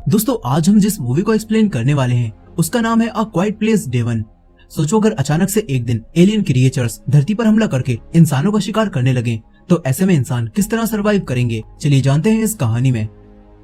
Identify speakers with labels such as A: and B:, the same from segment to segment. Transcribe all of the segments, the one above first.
A: दोस्तों आज हम जिस मूवी को एक्सप्लेन करने वाले हैं उसका नाम है अ क्वाइट प्लेस डेवन। सोचो अगर अचानक से एक दिन एलियन क्रिएचर्स धरती पर हमला करके इंसानों का शिकार करने लगे तो ऐसे में इंसान किस तरह सरवाइव करेंगे। चलिए जानते हैं इस कहानी में।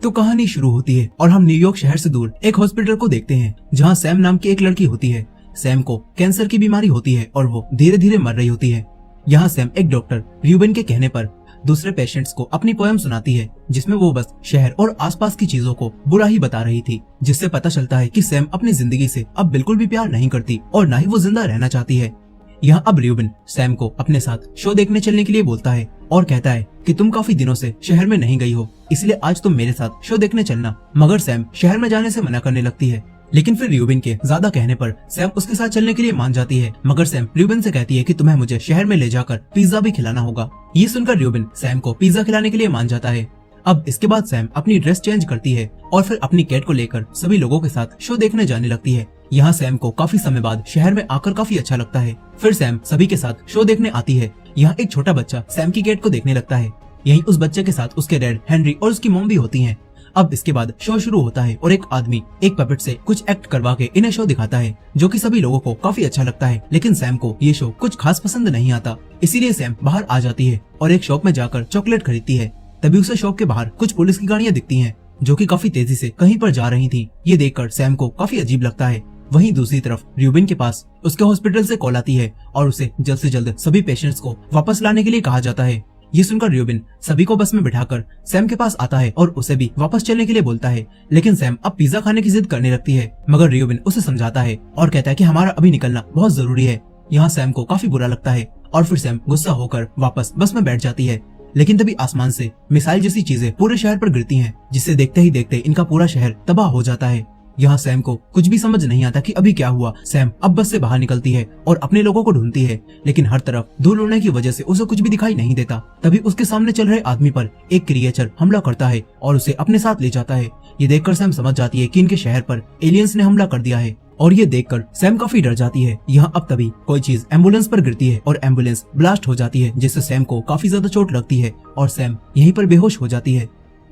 A: तो कहानी शुरू होती है और हम न्यूयॉर्क शहर से दूर एक हॉस्पिटल को देखते हैं जहाँ सैम नाम की एक लड़की होती है। सैम को कैंसर की बीमारी होती है और वो धीरे धीरे मर रही होती है। यहाँ सैम एक डॉक्टर र्यूबेन के कहने पर दूसरे पेशेंट्स को अपनी पोएम सुनाती है जिसमें वो बस शहर और आसपास की चीजों को बुरा ही बता रही थी, जिससे पता चलता है कि सैम अपनी जिंदगी से अब बिल्कुल भी प्यार नहीं करती और ना ही वो जिंदा रहना चाहती है। यहाँ अब र्यूबेन सैम को अपने साथ शो देखने चलने के लिए बोलता है और कहता है कि तुम काफी दिनों से शहर में नहीं गई हो, इसलिए आज तुम मेरे साथ शो देखने चलना। मगर सैम शहर में जाने से मना करने लगती है, लेकिन फिर र्यूबेन के ज्यादा कहने पर सैम उसके साथ चलने के लिए मान जाती है। मगर सैम र्यूबेन से कहती है कि तुम्हें मुझे शहर में ले जाकर पिज्जा भी खिलाना होगा। ये सुनकर र्यूबेन सैम को पिज्जा खिलाने के लिए मान जाता है। अब इसके बाद सैम अपनी ड्रेस चेंज करती है और फिर अपनी कैट को लेकर सभी लोगों के साथ शो देखने जाने लगती है। यहाँ सैम को काफी समय बाद शहर में आकर काफी अच्छा लगता है। फिर सैम सभी के साथ शो देखने आती है। यहाँ एक छोटा बच्चा सैम की कैट को देखने लगता है। यही उस बच्चे के साथ उसके डैड हेनरी और उसकी मॉम भी होती हैं। अब इसके बाद शो शुरू होता है और एक आदमी एक पपेट से कुछ एक्ट करवा के इन्हें शो दिखाता है, जो कि सभी लोगों को काफी अच्छा लगता है। लेकिन सैम को ये शो कुछ खास पसंद नहीं आता, इसीलिए सैम बाहर आ जाती है और एक शॉप में जाकर चॉकलेट खरीदती है। तभी उसे शॉप के बाहर कुछ पुलिस की गाड़ियां दिखती हैं, जो कि काफी तेजी से कहीं पर जा रही थी। ये देखकर सैम को काफी अजीब लगता है। वहीं दूसरी तरफ र्यूबेन के पास उसके हॉस्पिटल से कॉल आती है और उसे जल्द से जल्द सभी पेशेंट्स को वापस लाने के लिए कहा जाता है। ये सुनकर र्यूबेन सभी को बस में बिठाकर सैम के पास आता है और उसे भी वापस चलने के लिए बोलता है। लेकिन सैम अब पिज्जा खाने की जिद करने लगती है, मगर र्यूबेन उसे समझाता है और कहता है कि हमारा अभी निकलना बहुत जरूरी है। यहाँ सैम को काफी बुरा लगता है और फिर सैम गुस्सा होकर वापस बस में बैठ जाती है। लेकिन तभी आसमान से मिसाइल जैसी चीजें पूरे शहर पर गिरती हैं, जिससे देखते ही देखते इनका पूरा शहर तबाह हो जाता है। यहाँ सैम को कुछ भी समझ नहीं आता कि अभी क्या हुआ। सैम अब बस से बाहर निकलती है और अपने लोगों को ढूंढती है, लेकिन हर तरफ धूल उड़ने की वजह से उसे कुछ भी दिखाई नहीं देता। तभी उसके सामने चल रहे आदमी पर एक क्रिएचर हमला करता है और उसे अपने साथ ले जाता है। ये देखकर सैम समझ जाती है कि इनके शहर पर एलियंस ने हमला कर दिया है और ये देखकर सैम काफी डर जाती है। यहाँ अब तभी कोई चीज एम्बुलेंस पर गिरती है और एम्बुलेंस ब्लास्ट हो जाती है, जिससे सैम को काफी ज्यादा चोट लगती है और सैम यहीं पर बेहोश हो जाती है।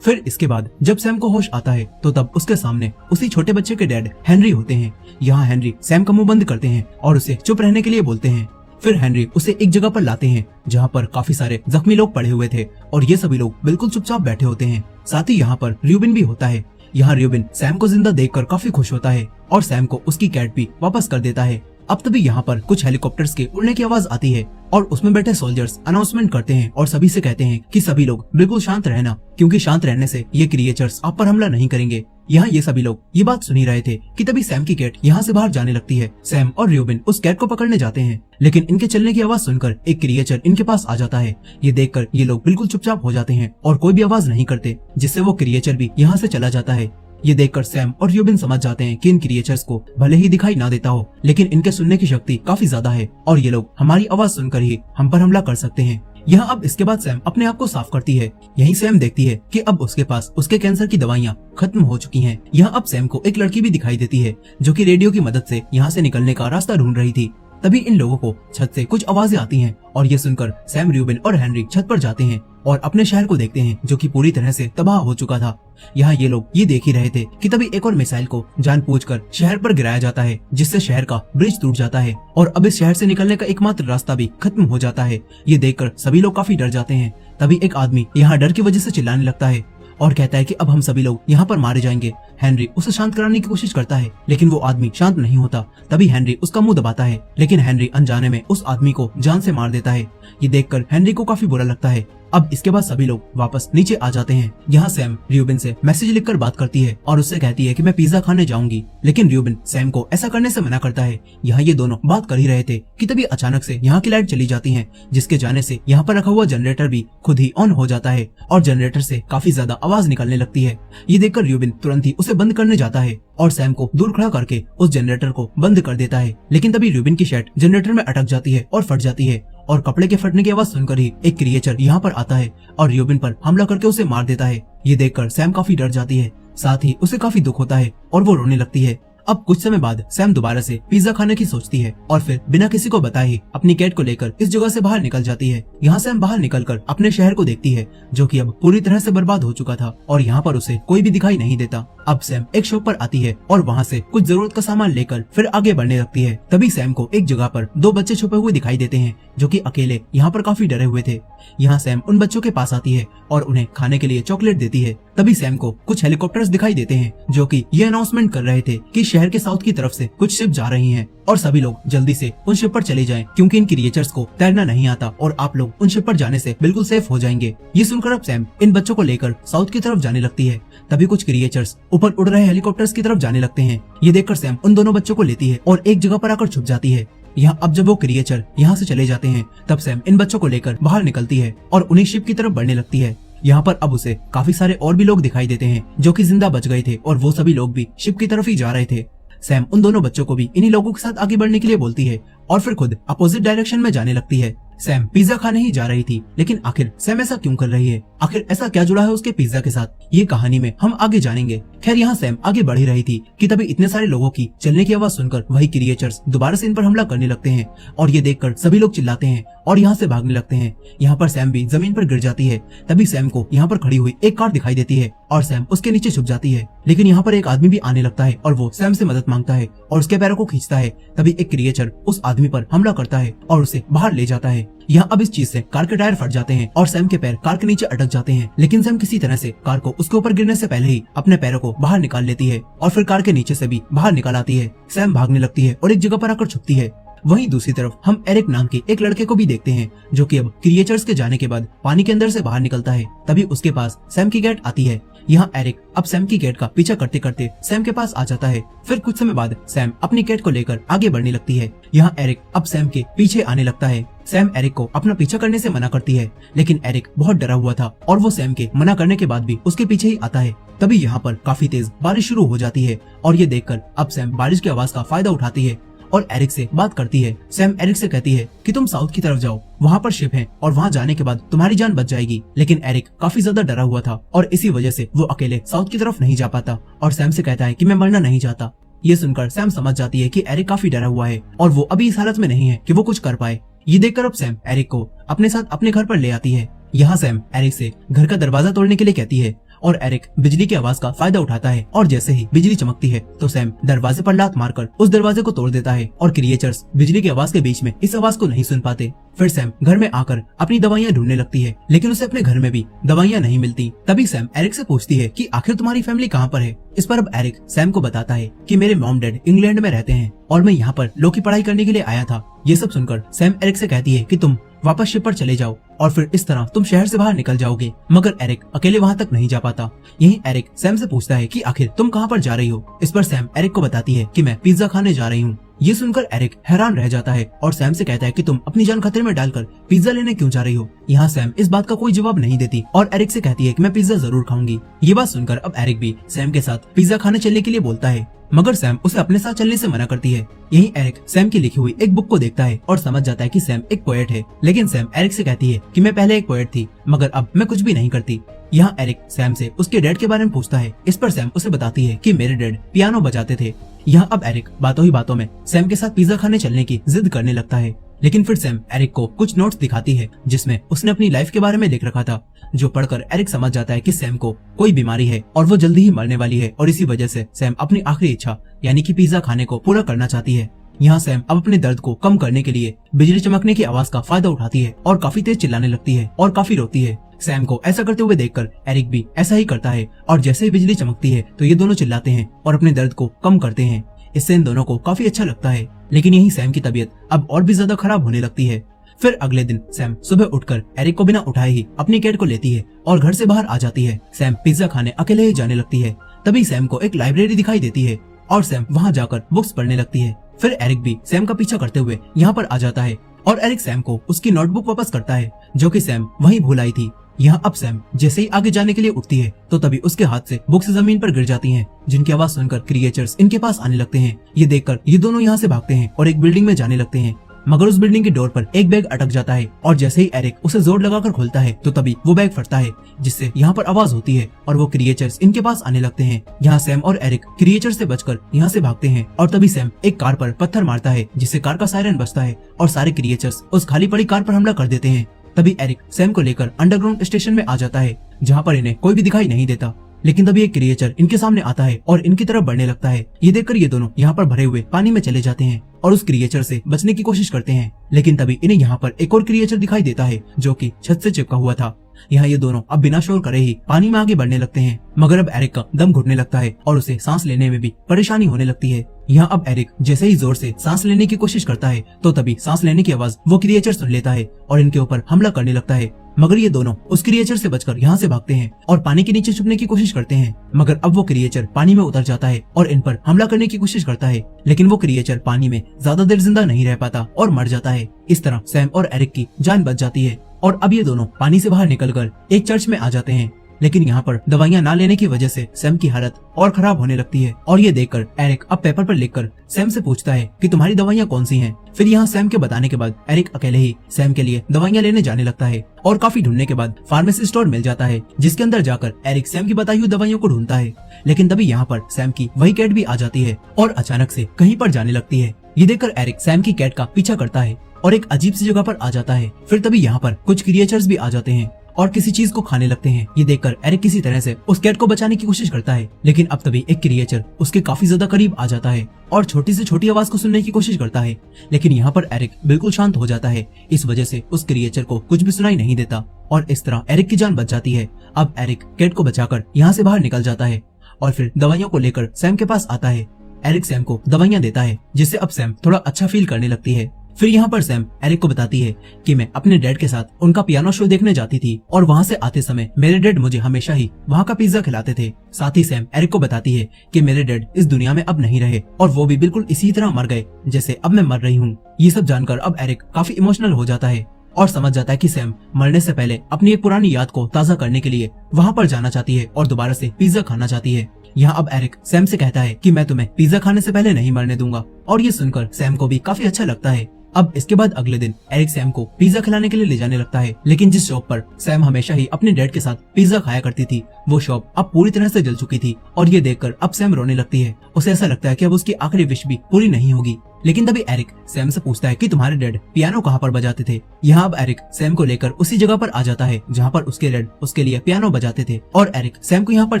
A: फिर इसके बाद जब सैम को होश आता है तो तब उसके सामने उसी छोटे बच्चे के डैड हेनरी होते हैं। यहाँ हेनरी सैम का मुंह बंद करते हैं और उसे चुप रहने के लिए बोलते हैं। फिर हेनरी उसे एक जगह पर लाते हैं जहाँ पर काफी सारे जख्मी लोग पड़े हुए थे और ये सभी लोग बिल्कुल चुपचाप बैठे होते हैं। साथ ही यहाँ पर र्यूबेन भी होता है। यहाँ र्यूबेन सैम को जिंदा देखकर काफी खुश होता है और सैम को उसकी कैट भी वापस कर देता है। अब तभी यहाँ पर कुछ हेलीकॉप्टर्स के उड़ने की आवाज आती है और उसमें बैठे सोल्जर्स अनाउंसमेंट करते हैं और सभी से कहते हैं कि सभी लोग बिल्कुल शांत रहना, क्योंकि शांत रहने से ये क्रिएचर्स आप पर हमला नहीं करेंगे। यहाँ ये सभी लोग ये बात सुन ही रहे थे कि तभी सैम की कैट यहाँ से बाहर जाने लगती है। सैम और र्यूबेन उस कैट को पकड़ने जाते हैं, लेकिन इनके चलने की आवाज सुनकर एक क्रिएचर इनके पास आ जाता है। ये देखकर ये लोग बिल्कुल चुपचाप हो जाते हैं और कोई भी आवाज नहीं करते, जिससे वो क्रिएचर भी यहाँ से चला जाता है। ये देखकर सैम और र्यूबेन समझ जाते हैं कि इन क्रिएचर्स को भले ही दिखाई ना देता हो, लेकिन इनके सुनने की शक्ति काफी ज्यादा है और ये लोग हमारी आवाज सुनकर ही हम पर हमला कर सकते हैं। यहाँ अब इसके बाद सैम अपने आप को साफ करती है। यही सैम देखती है कि अब उसके पास उसके कैंसर की दवाइयाँ खत्म हो चुकी हैं। यहाँ अब सैम को एक लड़की भी दिखाई देती है जो कि रेडियो की मदद से यहाँ से निकलने का रास्ता ढूंढ रही थी। तभी इन लोगों को छत से कुछ आवाजें आती हैं और ये सुनकर सैम, र्यूबेन और हेनरी छत पर जाते हैं और अपने शहर को देखते हैं जो कि पूरी तरह से तबाह हो चुका था। यहाँ ये लोग ये देख ही रहे थे कि तभी एक और मिसाइल को जानबूझकर शहर पर गिराया जाता है, जिससे शहर का ब्रिज टूट जाता है और अब इस शहर से निकलने का एकमात्र रास्ता भी खत्म हो जाता है। ये देखकर सभी लोग काफी डर जाते हैं। तभी एक आदमी यहाँ डर की वजह से चिल्लाने लगता है और कहता है कि अब हम सभी लोग यहाँ पर मारे जाएंगे। हेनरी उसे शांत कराने की कोशिश करता है, लेकिन वो आदमी शांत नहीं होता। तभी हेनरी उसका मुंह दबाता है, लेकिन हेनरी अनजाने में उस आदमी को जान से मार देता है। ये देखकर हेनरी को काफी बुरा लगता है। अब इसके बाद सभी लोग वापस नीचे आ जाते हैं। यहाँ सैम र्यूबेन से मैसेज लिखकर बात करती है और उससे कहती है कि मैं पिज्जा खाने जाऊंगी, लेकिन र्यूबेन सैम को ऐसा करने से मना करता है। यहाँ ये दोनों बात कर ही रहे थे कि तभी अचानक से यहाँ की लाइट चली जाती है, जिसके जाने से यहाँ पर रखा हुआ जनरेटर भी खुद ही ऑन हो जाता है और जनरेटर से काफी ज्यादा आवाज निकलने लगती है। ये देखकर र्यूबेन तुरंत ही उसे बंद करने जाता है और सैम को दूर खड़ा करके उस जनरेटर को बंद कर देता है। लेकिन तभी र्यूबेन की शर्ट जनरेटर में अटक जाती है और फट जाती है और कपड़े के फटने की आवाज सुनकर ही एक क्रिएचर यहाँ पर आता है और र्यूबेन पर हमला करके उसे मार देता है। ये देखकर सैम काफी डर जाती है, साथ ही उसे काफी दुख होता है और वो रोने लगती है। अब कुछ समय बाद सैम दोबारा से पिज्जा खाने की सोचती है और फिर बिना किसी को बताए ही अपनी कैट को लेकर इस जगह से बाहर निकल जाती है। यहाँ सैम बाहर निकलकर अपने शहर को देखती है जो कि अब पूरी तरह से बर्बाद हो चुका था और यहाँ पर उसे कोई भी दिखाई नहीं देता। अब सैम एक शॉप पर आती है और वहाँ से कुछ जरूरत का सामान लेकर फिर आगे बढ़ने लगती है। तभी सैम को एक जगह पर दो बच्चे छुपे हुए दिखाई देते हैं जो कि अकेले यहाँ पर काफी डरे हुए थे। यहाँ सैम उन बच्चों के पास आती है और उन्हें खाने के लिए चॉकलेट देती है। तभी सैम को कुछ हेलीकॉप्टर्स दिखाई देते हैं जो कि ये अनाउंसमेंट कर रहे थे कि शहर के साउथ की तरफ से कुछ शिप जा रही हैं और सभी लोग जल्दी से उन शिप पर चले जाएं क्योंकि इन क्रिएचर्स को तैरना नहीं आता और आप लोग उन शिप पर जाने से बिल्कुल सेफ हो जाएंगे। ये सुनकर अब सैम इन बच्चों को लेकर साउथ की तरफ जाने लगती है। तभी कुछ क्रिएचर्स ऊपर उड़ रहे हेलीकॉप्टर्स की तरफ जाने लगते हैं। ये देखकर सैम उन दोनों बच्चों को लेती है और एक जगह पर आकर छुप जाती है। यहाँ अब जब वो क्रिएचर यहाँ से चले जाते हैं तब सैम इन बच्चों को लेकर बाहर निकलती है और उन्हीं शिप की तरफ बढ़ने लगती है। यहाँ पर अब उसे काफी सारे और भी लोग दिखाई देते हैं जो कि जिंदा बच गए थे और वो सभी लोग भी शिप की तरफ ही जा रहे थे। सैम उन दोनों बच्चों को भी इन्हीं लोगों के साथ आगे बढ़ने के लिए बोलती है और फिर खुद अपोजिट डायरेक्शन में जाने लगती है। सैम पिज्जा खाने ही जा रही थी लेकिन आखिर सैम ऐसा क्यों कर रही है, आखिर ऐसा क्या जुड़ा है उसके पिज्जा के साथ, ये कहानी में हम आगे जानेंगे। खैर यहाँ सैम आगे बढ़ ही रही थी कि तभी इतने सारे लोगों की चलने की आवाज सुनकर वही क्रिएचर्स दोबारा से इन पर हमला करने लगते हैं और ये देखकर सभी लोग चिल्लाते हैं और यहाँ से भागने लगते हैं। यहाँ पर सैम भी जमीन पर गिर जाती है। तभी सैम को यहाँ पर खड़ी हुई एक कार दिखाई देती है और सैम उसके नीचे छुप जाती है। लेकिन यहाँ पर एक आदमी भी आने लगता है और वो सैम से मदद मांगता है और उसके पैरों को खींचता है। तभी एक क्रिएचर उस आदमी पर हमला करता है और उसे बाहर ले जाता है। यहाँ अब इस चीज से कार के टायर फट जाते हैं और सैम के पैर कार के नीचे अटक जाते हैं। लेकिन सैम किसी तरह से कार को उसके ऊपर गिरने से पहले ही अपने पैरों को बाहर निकाल लेती है और फिर कार के नीचे से भी बाहर निकाल आती है। सैम भागने लगती है और एक जगह पर आकर छुपती है। वहीं दूसरी तरफ हम एरिक नाम के एक लड़के को भी देखते हैं जो कि अब क्रिएचर्स के जाने के बाद पानी के अंदर से बाहर निकलता है। तभी उसके पास सैम की कैट आती है। यहाँ एरिक अब सैम की कैट का पीछा करते करते सैम के पास आ जाता है। फिर कुछ समय बाद सैम अपनी कैट को लेकर आगे बढ़ने लगती है। यहाँ एरिक अब सैम के पीछे आने लगता है। सैम एरिक को अपना पीछा करने से मना करती है लेकिन एरिक बहुत डरा हुआ था और वो सैम के मना करने के बाद भी उसके पीछे ही आता है। तभी यहाँ पर काफी तेज बारिश शुरू हो जाती है और ये देखकर अब सैम बारिश की आवाज का फायदा उठाती है और एरिक से बात करती है। सैम एरिक से कहती है कि तुम साउथ की तरफ जाओ, वहाँ पर शिप है और वहाँ जाने के बाद तुम्हारी जान बच जाएगी। लेकिन एरिक काफी ज्यादा डरा हुआ था और इसी वजह से वो अकेले साउथ की तरफ नहीं जा पाता और सैम से कहता है कि मैं मरना नहीं चाहता। ये सुनकर सैम समझ जाती है कि एरिक काफी डरा हुआ है और वो अभी इस हालत में नहीं है कि वो कुछ कर पाए। ये देखकर अब सैम एरिक को अपने साथ अपने घर पर ले आती है। यहाँ सैम एरिक से घर का दरवाजा तोड़ने के लिए कहती है और एरिक बिजली की आवाज का फायदा उठाता है और जैसे ही बिजली चमकती है तो सैम दरवाजे पर लात मारकर उस दरवाजे को तोड़ देता है और क्रिएचर्स बिजली की आवाज के बीच में इस आवाज को नहीं सुन पाते। फिर सैम घर में आकर अपनी दवाइयाँ ढूंढने लगती है लेकिन उसे अपने घर में भी दवाइयाँ नहीं मिलती। तभी सैम एरिक से पूछती है कि आखिर तुम्हारी फैमिली कहाँ पर है। इस पर अब एरिक सैम को बताता है कि मेरे मॉम डैड इंग्लैंड में रहते हैं और मैं यहाँ पर लॉ की पढ़ाई करने के लिए आया था। ये सब सुनकर सैम एरिक से कहती है कि तुम वापस शिप पर चले जाओ और फिर इस तरह तुम शहर से बाहर निकल जाओगे। मगर एरिक अकेले वहाँ तक नहीं जा पाता। यही एरिक सैम से पूछता है कि आखिर तुम कहाँ पर जा रही हो। इस पर सैम एरिक को बताती है कि मैं पिज्जा खाने जा रही हूँ। ये सुनकर एरिक हैरान रह जाता है और सैम से कहता है कि तुम अपनी जान खतरे में डालकर पिज्जा लेने क्यों जा रही हो। यहाँ सैम इस बात का कोई जवाब नहीं देती और एरिक से कहती है कि मैं पिज्जा जरूर खाऊंगी। ये बात सुनकर अब एरिक भी सैम के साथ पिज्जा खाने चलने के लिए बोलता है मगर सैम उसे अपने साथ चलने से मना करती है। यही एरिक सैम की लिखी हुई एक बुक को देखता है और समझ जाता है कि सैम एक पोएट है। लेकिन सैम एरिक से कहती है कि मैं पहले एक पोएट थी मगर अब मैं कुछ भी नहीं करती। यहाँ एरिक सैम से उसके डैड के बारे में पूछता है। इस पर सैम उसे बताती है कि मेरे डैड पियानो बजाते थे। यहाँ अब एरिक बातों ही बातों में सैम के साथ पिज्जा खाने चलने की जिद करने लगता है। लेकिन फिर सैम एरिक को कुछ नोट्स दिखाती है जिसमें उसने अपनी लाइफ के बारे में लिख रखा था, जो पढ़कर एरिक समझ जाता है कि सैम को कोई बीमारी है और वो जल्दी ही मरने वाली है और इसी वजह से सैम अपनी आखिरी इच्छा यानी कि पिज्जा खाने को पूरा करना चाहती है। यहाँ सैम अब अपने दर्द को कम करने के लिए बिजली चमकने की आवाज का फायदा उठाती है और काफी तेज चिल्लाने लगती है और काफी रोती है। सैम को ऐसा करते हुए देखकर एरिक भी ऐसा ही करता है और जैसे ही बिजली चमकती है तो ये दोनों चिल्लाते हैं और अपने दर्द को कम करते हैं। इससे इन दोनों को काफी अच्छा लगता है। लेकिन यही सैम की तबीयत अब और भी ज्यादा खराब होने लगती है। फिर अगले दिन सैम सुबह उठकर एरिक को बिना उठाए ही अपनी कैट को लेती है और घर से बाहर आ जाती है। सैम पिज्जा खाने अकेले ही जाने लगती है। तभी सैम को एक लाइब्रेरी दिखाई देती है और सैम वहाँ जाकर बुक्स पढ़ने लगती है। फिर एरिक भी सैम का पीछा करते हुए यहाँ पर आ जाता है और एरिक सैम को उसकी नोटबुक वापस करता है जो कि सैम वहीं भूल आई थी। यहाँ अब सैम जैसे ही आगे जाने के लिए उठती है तो तभी उसके हाथ से बुक्स जमीन पर गिर जाती हैं, जिनकी आवाज सुनकर क्रिएचर्स इनके पास आने लगते हैं। ये देखकर ये दोनों यहाँ से भागते हैं और एक बिल्डिंग में जाने लगते हैं। मगर उस बिल्डिंग के डोर पर एक बैग अटक जाता है और जैसे ही एरिक उसे जोर लगाकर खोलता है तो तभी वो बैग फटता है, जिससे यहाँ पर आवाज होती है और वो क्रिएचर्स इनके पास आने लगते हैं। यहाँ सैम और एरिक क्रिएचर से बचकर यहाँ से भागते हैं और तभी सैम एक कार पर पत्थर मारता है, जिससे कार का सायरन बजता है और सारे क्रिएचर्स उस खाली पड़ी कार पर हमला कर देते हैं। तभी एरिक सैम को लेकर अंडरग्राउंड स्टेशन में आ जाता है, जहाँ पर इन्हें कोई भी दिखाई नहीं देता। लेकिन तभी एक क्रिएचर इनके सामने आता है और इनकी तरफ बढ़ने लगता है। ये देखकर ये दोनों यहाँ पर भरे हुए पानी में चले जाते हैं और उस क्रिएचर से बचने की कोशिश करते हैं। लेकिन तभी इन्हें यहाँ पर एक और क्रिएचर दिखाई देता है जो कि छत से चिपका हुआ था। यहाँ ये दोनों अब बिना शोर करे ही पानी में आगे बढ़ने लगते हैं, मगर अब एरिक का दम घुटने लगता है और उसे सांस लेने में भी परेशानी होने लगती है। यहाँ अब एरिक जैसे ही जोर से सांस लेने की कोशिश करता है तो तभी सांस लेने की आवाज वो क्रिएचर सुन लेता है और इनके ऊपर हमला करने लगता है। मगर ये दोनों उस क्रिएचर से बचकर यहाँ से भागते हैं और पानी के नीचे छुपने की कोशिश करते हैं, मगर अब वो क्रिएचर पानी में उतर जाता है और इन पर हमला करने की कोशिश करता है। लेकिन वो क्रिएचर पानी में ज्यादा देर जिंदा नहीं रह पाता और मर जाता है। इस तरह सैम और एरिक की जान बच जाती है और अब ये दोनों पानी से बाहर निकलकर एक चर्च में आ जाते हैं। लेकिन यहाँ पर दवाइयाँ ना लेने की वजह से सैम की हालत और खराब होने लगती है और ये देखकर एरिक अब पेपर पर लिखकर सैम से पूछता है कि तुम्हारी दवाइयाँ कौन सी हैं। फिर यहाँ सैम के बताने के बाद एरिक अकेले ही सैम के लिए दवाइयाँ लेने जाने लगता है और काफी ढूंढने के बाद फार्मेसी स्टोर मिल जाता है, जिसके अंदर जाकर एरिक सैम की बताई हुई दवाइयों को ढूंढता है। लेकिन तभी यहाँ पर सैम की वही कैट भी आ जाती है और अचानक से कहीं पर जाने लगती है। ये देखकर एरिक सैम की कैट का पीछा करता है और एक अजीब सी जगह पर आ जाता है। फिर तभी यहाँ पर कुछ क्रिएचर्स भी आ जाते हैं और किसी चीज को खाने लगते हैं। ये देखकर एरिक किसी तरह से उस कैट को बचाने की कोशिश करता है, लेकिन अब तभी एक क्रिएचर उसके काफी ज्यादा करीब आ जाता है और छोटी से छोटी आवाज को सुनने की कोशिश करता है। लेकिन यहाँ पर एरिक बिल्कुल शांत हो जाता है, इस वजह से उस क्रिएचर को कुछ भी सुनाई नहीं देता और इस तरह एरिक की जान बच जाती है। अब एरिक कैट को बचाकर यहाँ से बाहर निकल जाता है और फिर दवाइयों को लेकर सैम के पास आता है। एरिक सैम को दवाइयाँ देता है, जिससे अब सैम थोड़ा अच्छा फील करने लगती है। फिर यहाँ पर सैम एरिक को बताती है कि मैं अपने डैड के साथ उनका पियानो शो देखने जाती थी और वहाँ से आते समय मेरे डैड मुझे हमेशा ही वहाँ का पिज्जा खिलाते थे। साथ ही सैम एरिक को बताती है कि मेरे डैड इस दुनिया में अब नहीं रहे और वो भी बिल्कुल इसी तरह मर गए जैसे अब मैं मर रही हूँ। ये सब जानकर अब एरिक काफी इमोशनल हो जाता है और समझ जाता है कि सैम मरने से पहले अपनी एक पुरानी याद को ताजा करने के लिए वहाँ पर जाना चाहती है और दोबारा से पिज्जा खाना चाहती है। यहाँ अब एरिक सैम से कहता है कि मैं तुम्हें पिज्जा खाने से पहले नहीं मरने दूंगा और ये सुनकर सैम को भी काफी अच्छा लगता है। अब इसके बाद अगले दिन एरिक सैम को पिज्जा खिलाने के लिए ले जाने लगता है, लेकिन जिस शॉप पर सैम हमेशा ही अपने डैड के साथ पिज्जा खाया करती थी वो शॉप अब पूरी तरह से जल चुकी थी और ये देखकर अब सैम रोने लगती है। उसे ऐसा लगता है कि अब उसकी आखिरी विश भी पूरी नहीं होगी। लेकिन तभी एरिक सैम से पूछता है कि तुम्हारे डैड पियानो कहाँ पर बजाते थे। यहाँ अब एरिक सैम को लेकर उसी जगह पर आ जाता है जहाँ पर उसके डैड उसके लिए पियानो बजाते थे और एरिक सैम को यहाँ पर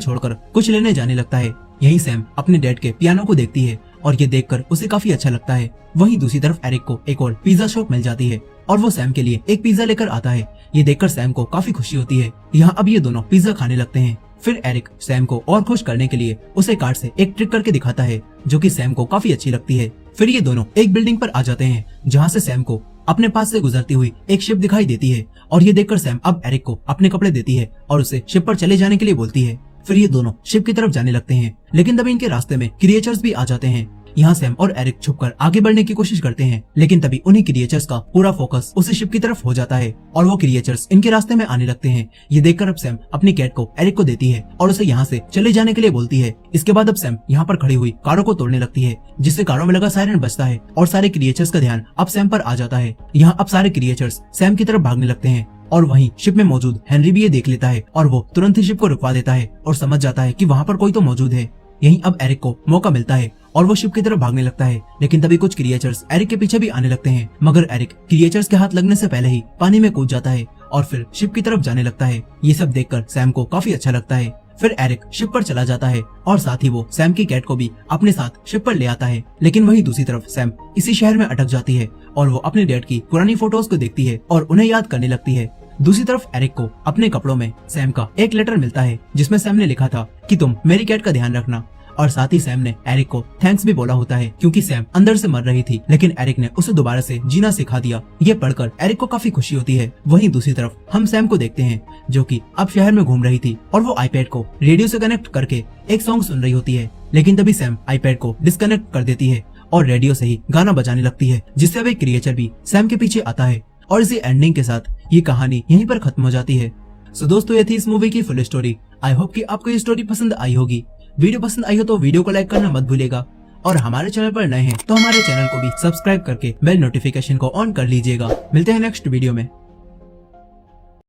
A: छोड़कर कुछ लेने जाने लगता है। यही सैम अपने डैड के पियानो को देखती है और ये देखकर उसे काफी अच्छा लगता है। वहीं दूसरी तरफ एरिक को एक और पिज्जा शॉप मिल जाती है और वो सैम के लिए एक पिज्जा लेकर आता है। ये देखकर सैम को काफी खुशी होती है। यहाँ अब ये दोनों पिज्जा खाने लगते हैं। फिर एरिक सैम को और खुश करने के लिए उसे कार्ड से एक ट्रिक करके दिखाता है जो कि सैम को काफी अच्छी लगती है। फिर ये दोनों एक बिल्डिंग पर आ जाते हैं जहाँ से सैम को अपने पास से गुजरती हुई एक शिप दिखाई देती है और ये देखकर सैम अब एरिक को अपने कपड़े देती है और उसे शिप पर चले जाने के लिए बोलती है। फिर ये दोनों शिप की तरफ जाने लगते हैं, लेकिन तभी इनके रास्ते में क्रिएचर्स भी आ जाते हैं। यहाँ सैम और एरिक छुपकर आगे बढ़ने की कोशिश करते हैं, लेकिन तभी उन्हीं क्रिएचर्स का पूरा फोकस उसी शिप की तरफ हो जाता है और वो क्रिएचर्स इनके रास्ते में आने लगते हैं। ये देखकर अब सैम अपनी कैट को एरिक को देती है और उसे यहाँ से चले जाने के लिए बोलती है। इसके बाद अब सैम यहाँ पर खड़ी हुई कारों को तोड़ने लगती है, जिससे कारों में लगा सायरन बजता है और सारे क्रिएचर्स का ध्यान अब सैम पर आ जाता है। यहाँ अब सारे क्रिएचर्स सैम की तरफ भागने लगते हैं और वहीं शिप में मौजूद हेनरी भी ये देख लेता है और वो तुरंत ही शिप को रुकवा देता है और समझ जाता है कि वहाँ पर कोई तो मौजूद है। यहीं अब एरिक को मौका मिलता है और वो शिप की तरफ भागने लगता है, लेकिन तभी कुछ क्रिएचर्स एरिक के पीछे भी आने लगते हैं, मगर एरिक क्रिएचर्स के हाथ लगने से पहले ही पानी में कूद जाता है और फिर शिप की तरफ जाने लगता है। ये सब देखकर सैम को काफी अच्छा लगता है। फिर एरिक शिप पर चला जाता है और साथ ही वो सैम की कैट को भी अपने साथ शिप पर ले आता है। लेकिन वहीं दूसरी तरफ सैम इसी शहर में अटक जाती है और वो अपने डैड की पुरानी फोटोज को देखती है और उन्हें याद करने लगती है। दूसरी तरफ एरिक को अपने कपड़ों में सैम का एक लेटर मिलता है जिसमें सैम ने लिखा था कि तुम मेरी कैट का ध्यान रखना, और साथ ही सैम ने एरिक को थैंक्स भी बोला होता है क्योंकि सैम अंदर से मर रही थी, लेकिन एरिक ने उसे दोबारा से जीना सिखा दिया। ये पढ़कर एरिक को काफी खुशी होती है। वहीं दूसरी तरफ हम सैम को देखते हैं जो कि अब शहर में घूम रही थी और वो आईपैड को रेडियो से कनेक्ट करके एक सॉन्ग सुन रही होती है, लेकिन तभी सैम आईपैड को डिस्कनेक्ट कर देती है और रेडियो से ही गाना बजाने लगती है, जिससे अब एक क्रिएचर भी सैम के पीछे आता है और इसी एंडिंग के साथ ये कहानी यहीं पर खत्म हो जाती है। सो दोस्तों, ये थी इस मूवी की फुल स्टोरी। आई होप कि आपको ये स्टोरी पसंद आई होगी। वीडियो पसंद आई हो तो वीडियो को लाइक करना मत भूलिएगा और हमारे चैनल पर नए हैं तो हमारे चैनल को भी सब्सक्राइब करके बेल नोटिफिकेशन को ऑन कर लीजिएगा। मिलते हैं नेक्स्ट वीडियो में।